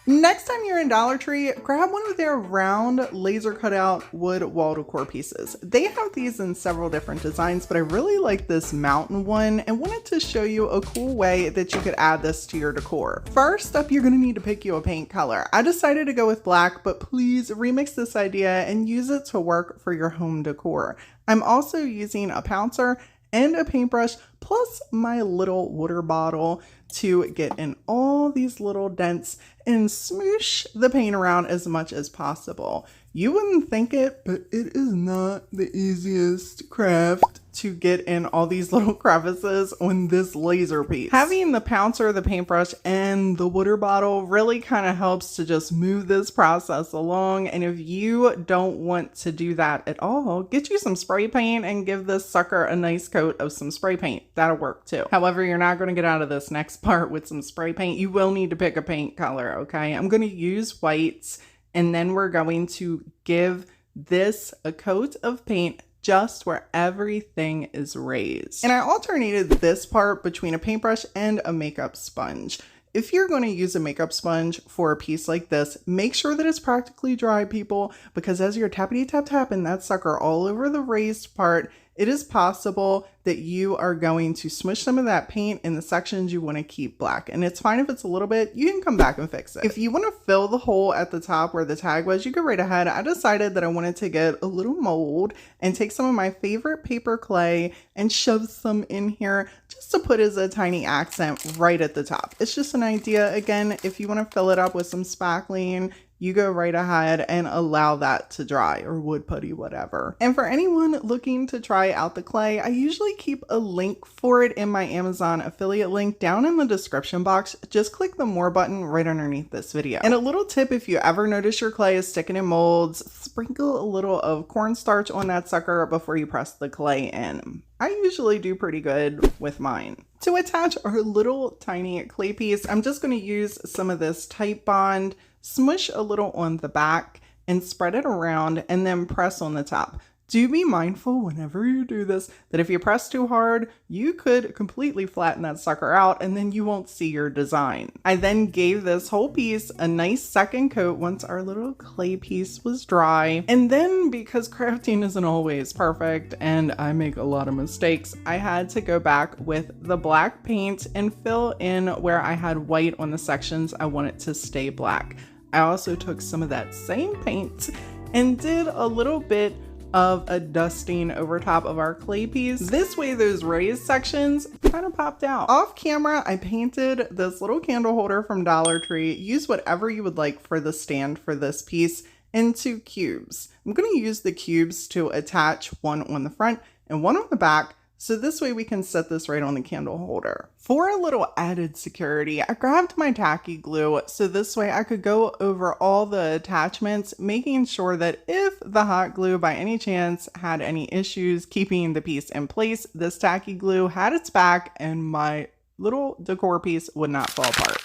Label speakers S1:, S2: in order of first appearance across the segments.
S1: Next time you're in Dollar Tree, grab one of their round laser cutout wood wall decor pieces. They have these in several different designs, but I really like this mountain one and wanted to show you a cool way that you could add this to your decor. First up, you're gonna need to pick you a paint color. I decided to go with black, but please remix this idea and use it to work for your home decor. I'm also using a pouncer and a paintbrush plus my little water bottle to get in all these little dents and smoosh the paint around as much as possible. You wouldn't think it, but it is not the easiest craft to get in all these little crevices on this laser piece. Having the pouncer, the paintbrush, and the water bottle really kind of helps to just move this process along. And if you don't want to do that at all, get you some spray paint and give this sucker a nice coat of some spray paint. That'll work too. However, you're not going to get out of this next part with some spray paint. You will need to pick a paint color, okay? I'm going to use whites, and then we're going to give this a coat of paint just where everything is raised. And I alternated this part between a paintbrush and a makeup sponge. If you're going to use a makeup sponge for a piece like this, make sure that it's practically dry, people, because as you're tappity tap tapping that sucker all over the raised part, it is possible that you are going to smush some of that paint in the sections you want to keep black. And it's fine if it's a little bit, you can come back and fix it. If you want to fill the hole at the top where the tag was, you go right ahead. I decided that I wanted to get a little mold and take some of my favorite paper clay and shove some in here just to put as a tiny accent right at the top. It's just an idea. Again, if you want to fill it up with some spackling, you go right ahead and allow that to dry, or wood putty, whatever. And for anyone looking to try out the clay, I usually keep a link for it in my Amazon affiliate link down in the description box. Just click the more button right underneath this video. And a little tip, if you ever notice your clay is sticking in molds, sprinkle a little of cornstarch on that sucker before you press the clay in. I usually do pretty good with mine. To attach our little tiny clay piece, I'm just going to use some of this Type Bond, smush a little on the back and spread it around, and then press on the top. Do be mindful whenever you do this that if you press too hard, you could completely flatten that sucker out and then you won't see your design. I then gave this whole piece a nice second coat once our little clay piece was dry. And then, because crafting isn't always perfect and I make a lot of mistakes, I had to go back with the black paint and fill in where I had white on the sections I wanted to stay black. I also took some of that same paint and did a little bit of a dusting over top of our clay piece. This way those raised sections kind of popped out. Off camera, I painted this little candle holder from Dollar Tree. Use whatever you would like for the stand for this piece into cubes. I'm going to use the cubes to attach one on the front and one on the back, so this way we can set this right on the candle holder. For a little added security, I grabbed my tacky glue so this way I could go over all the attachments, making sure that if the hot glue by any chance had any issues keeping the piece in place, this tacky glue had its back and my little decor piece would not fall apart.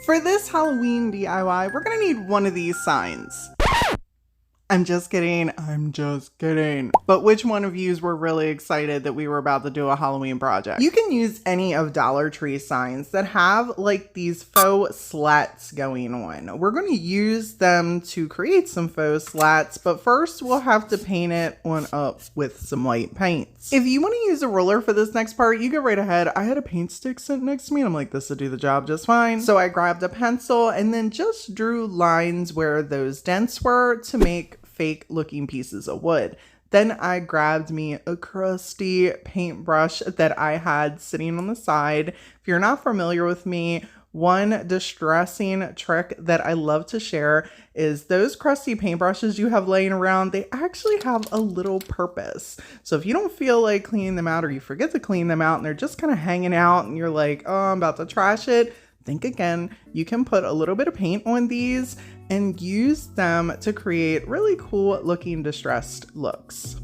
S1: For this Halloween DIY, we're gonna need one of these signs. I'm just kidding. I'm just kidding. But which one of yous were really excited that we were about to do a Halloween project? You can use any of Dollar Tree signs that have like these faux slats going on. We're going to use them to create some faux slats, but first we'll have to paint it on up with some white paints. If you want to use a ruler for this next part, you go right ahead. I had a paint stick sitting next to me and I'm like, this will do the job just fine. So I grabbed a pencil and then just drew lines where those dents were to make fake looking pieces of wood. Then I grabbed me a crusty paintbrush that I had sitting on the side. If you're not familiar with me, one distressing trick that I love to share is those crusty paintbrushes you have laying around, they actually have a little purpose. So if you don't feel like cleaning them out or you forget to clean them out and they're just kind of hanging out and you're like, oh, I'm about to trash it, think again. You can put a little bit of paint on these and use them to create really cool looking distressed looks.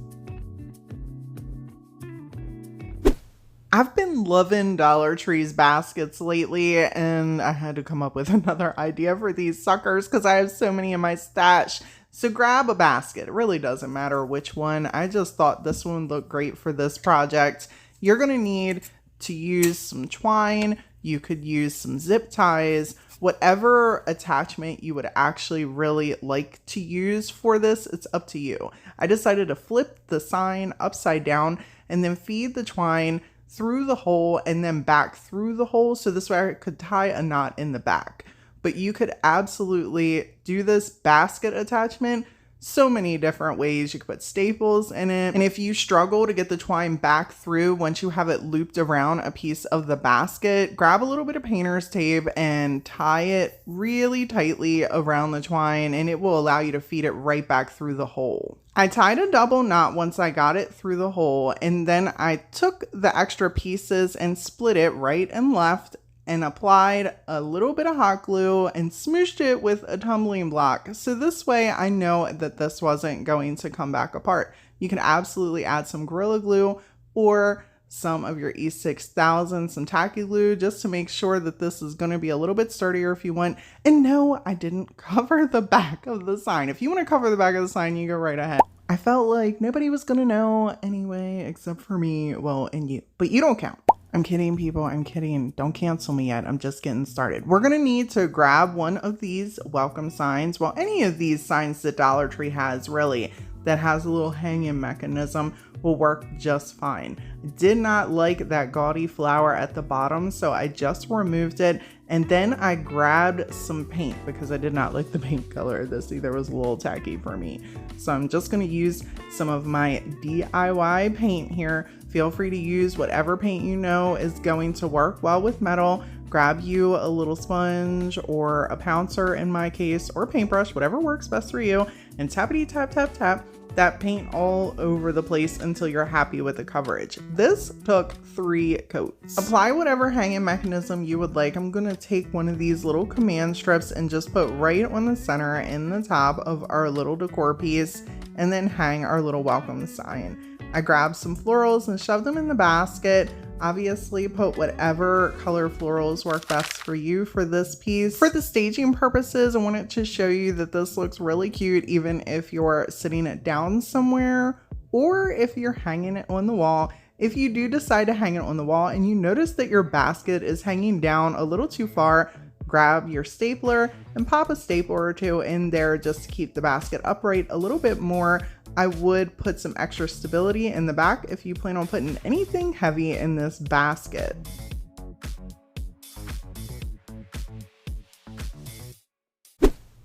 S1: I've been loving Dollar Tree's baskets lately, and I had to come up with another idea for these suckers because I have so many in my stash. So grab a basket. It really doesn't matter which one. I just thought this one looked great for this project. You're going to need to use some twine. You could use some zip ties, whatever attachment you would actually really like to use for this. It's up to you. I decided to flip the sign upside down and then feed the twine through the hole and then back through the hole. So this way I could tie a knot in the back. But you could absolutely do this basket attachment so many different ways. You could put staples in it. And if you struggle to get the twine back through once you have it looped around a piece of the basket, grab a little bit of painter's tape and tie it really tightly around the twine, and it will allow you to feed it right back through the hole. I tied a double knot once I got it through the hole, and then I took the extra pieces and split it right and left and applied a little bit of hot glue and smooshed it with a tumbling block. So this way I know that this wasn't going to come back apart. You can absolutely add some Gorilla Glue or some of your E6000, some tacky glue, just to make sure that this is going to be a little bit sturdier if you want. And no, I didn't cover the back of the sign. If you want to cover the back of the sign, you go right ahead. I felt like nobody was going to know anyway, except for me, well, and you. But you don't count. I'm kidding, people. I'm kidding. Don't cancel me yet. I'm just getting started. We're going to need to grab one of these welcome signs. Well, any of these signs that Dollar Tree has, really, that has a little hanging mechanism will work just fine. I did not like that gaudy flower at the bottom, so I just removed it. And then I grabbed some paint because I did not like the paint color of this either. It was a little tacky for me. So I'm just going to use some of my DIY paint here. Feel free to use whatever paint you know is going to work well with metal. Grab you a little sponge or a pouncer in my case, or a paintbrush, whatever works best for you, and tappity tap tap tap that paint all over the place until you're happy with the coverage. This took 3 coats. Apply whatever hanging mechanism you would like. I'm gonna take one of these little command strips and just put right on the center in the top of our little decor piece, and then hang our little welcome sign. I grabbed some florals and shoved them in the basket. Obviously, put whatever color florals work best for you for this piece. For the staging purposes, I wanted to show you that this looks really cute even if you're sitting it down somewhere or if you're hanging it on the wall. If you do decide to hang it on the wall and you notice that your basket is hanging down a little too far, grab your stapler and pop a stapler or two in there just to keep the basket upright a little bit more. I would put some extra stability in the back if you plan on putting anything heavy in this basket.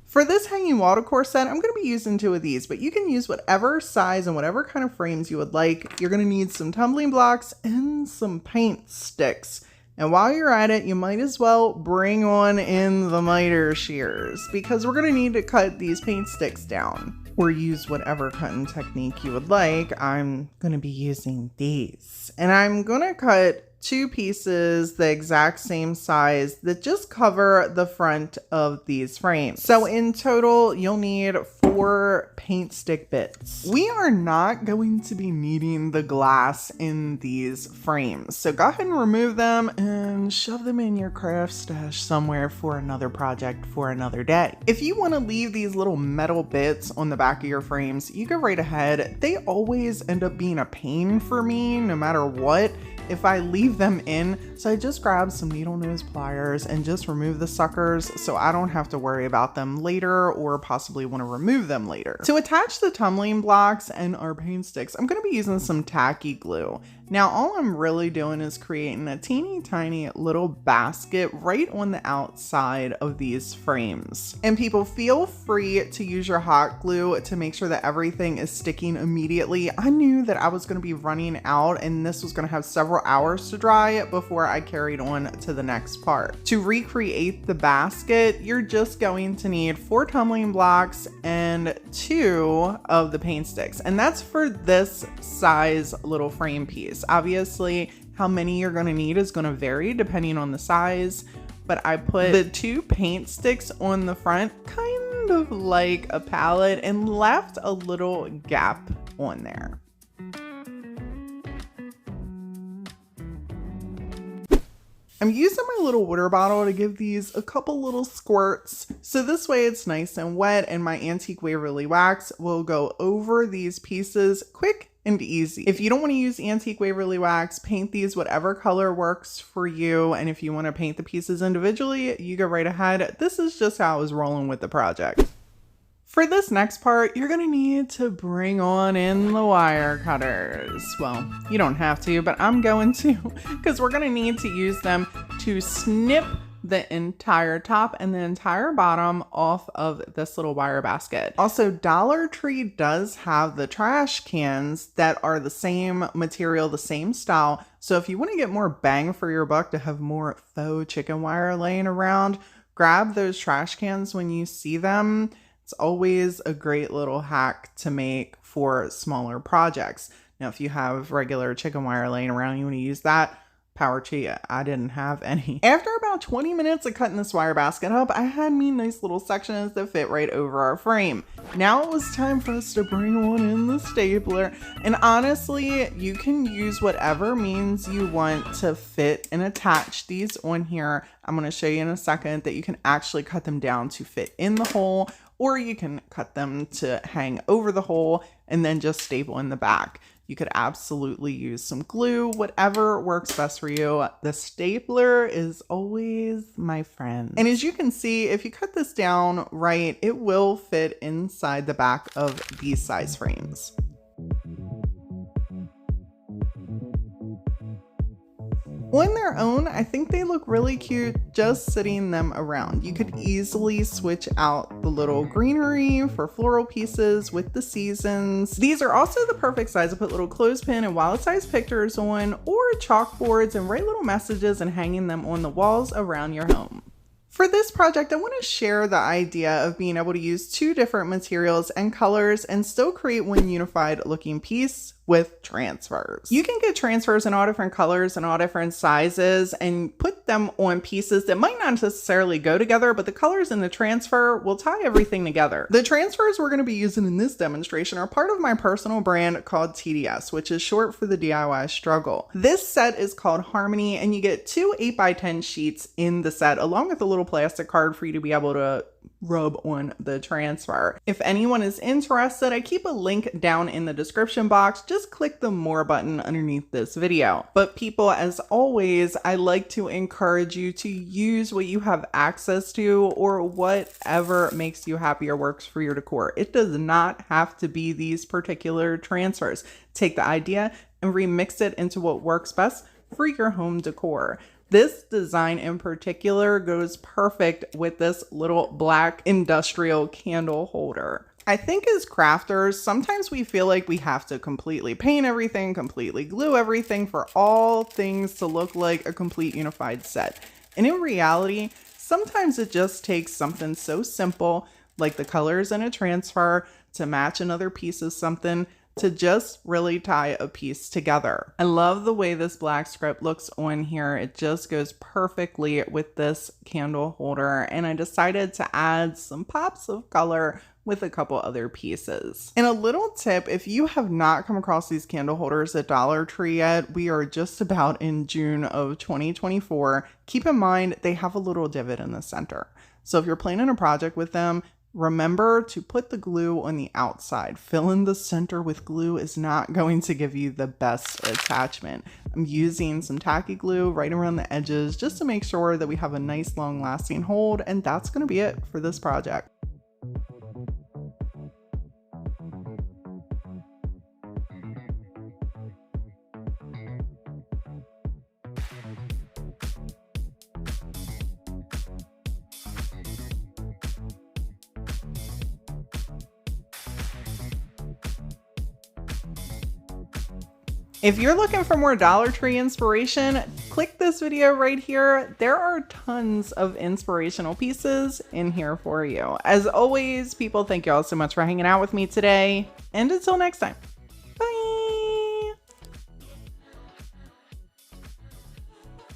S1: For this hanging wall decor set, I'm going to be using 2 of these, but you can use whatever size and whatever kind of frames you would like. You're going to need some tumbling blocks and some paint sticks. And while you're at it, you might as well bring on in the miter shears because we're going to need to cut these paint sticks down. Or use whatever cutting technique you would like. I'm going to be using these. And I'm going to cut 2 pieces the exact same size that just cover the front of these frames. So in total, you'll need 4 paint stick bits. We are not going to be needing the glass in these frames. So go ahead and remove them and shove them in your craft stash somewhere for another project for another day. If you want to leave these little metal bits on the back of your frames, you go right ahead. They always end up being a pain for me no matter what if I leave them in. So I just grab some needle nose pliers and just remove the suckers so I don't have to worry about them later or possibly want to remove them later. To attach the tumbling blocks and our paint sticks, I'm going to be using some tacky glue. Now all I'm really doing is creating a teeny tiny little basket right on the outside of these frames. And people, feel free to use your hot glue to make sure that everything is sticking immediately. I knew that I was going to be running out and this was going to have several hours to dry before I carried on to the next part. To recreate the basket, you're just going to need 4 tumbling blocks and 2 of the paint sticks. And that's for this size little frame piece. Obviously, how many you're going to need is going to vary depending on the size, but I put the 2 paint sticks on the front, kind of like a palette, and left a little gap on there. I'm using my little water bottle to give these a couple little squirts, so this way it's nice and wet, and my Antique Waverly wax will go over these pieces quick and easy. If you don't want to use Antique Waverly wax, paint these whatever color works for you, and if you want to paint the pieces individually, you go right ahead. This is just how I was rolling with the project. For this next part, you're gonna need to bring on in the wire cutters. Well, you don't have to, but I'm going to, because we're gonna need to use them to snip the entire top and the entire bottom off of this little wire basket. Also, Dollar Tree does have the trash cans that are the same material, the same style. So if you want to get more bang for your buck to have more faux chicken wire laying around, grab those trash cans when you see them. It's always a great little hack to make for smaller projects. Now, if you have regular chicken wire laying around, you want to use that, power to you. I didn't have any. After about 20 minutes of cutting this wire basket up, I had me nice little sections that fit right over our frame. Now it was time for us to bring on in the stapler. And honestly, you can use whatever means you want to fit and attach these on here. I'm going to show you in a second that you can actually cut them down to fit in the hole, or you can cut them to hang over the hole and then just staple in the back. You could absolutely use some glue, whatever works best for you. The stapler is always my friend. And as you can see, if you cut this down right, it will fit inside the back of these size frames. On their own, I think they look really cute just sitting them around. You could easily switch out the little greenery for floral pieces with the seasons. These are also the perfect size to put little clothespin and wallet-sized pictures on, or chalkboards, and write little messages and hanging them on the walls around your home. For this project, I want to share the idea of being able to use 2 different materials and colors and still create one unified looking piece with transfers. You can get transfers in all different colors and all different sizes and put them on pieces that might not necessarily go together, but the colors in the transfer will tie everything together. The transfers we're going to be using in this demonstration are part of my personal brand called TDS, which is short for the DIY struggle. This set is called Harmony, and you get 2 8x10 sheets in the set, along with a little plastic card for you to be able to rub on the transfer. If anyone is interested, I keep a link down in the description box. Just click the more button underneath this video. But people, as always, I like to encourage you to use what you have access to or whatever makes you happy or works for your decor. It does not have to be these particular transfers. Take the idea and remix it into what works best for your home decor. This design in particular goes perfect with this little black industrial candle holder. I think as crafters, sometimes we feel like we have to completely paint everything, completely glue everything for all things to look like a complete unified set. And in reality, sometimes it just takes something so simple like the colors in a transfer to match another piece of something to just really tie a piece together. I love the way this black script looks on here. It just goes perfectly with this candle holder, and I decided to add some pops of color with a couple other pieces. And a little tip, if you have not come across these candle holders at Dollar Tree yet, we are just about in June of 2024. Keep in mind, they have a little divot in the center. So if you're planning a project with them, remember to put the glue on the outside. Filling the center with glue is not going to give you the best attachment. I'm using some tacky glue right around the edges just to make sure that we have a nice long lasting hold, and that's going to be it for this project. If you're looking for more Dollar Tree inspiration, click this video right here. There are tons of inspirational pieces in here for you. As always, people, thank you all so much for hanging out with me today, and until next time.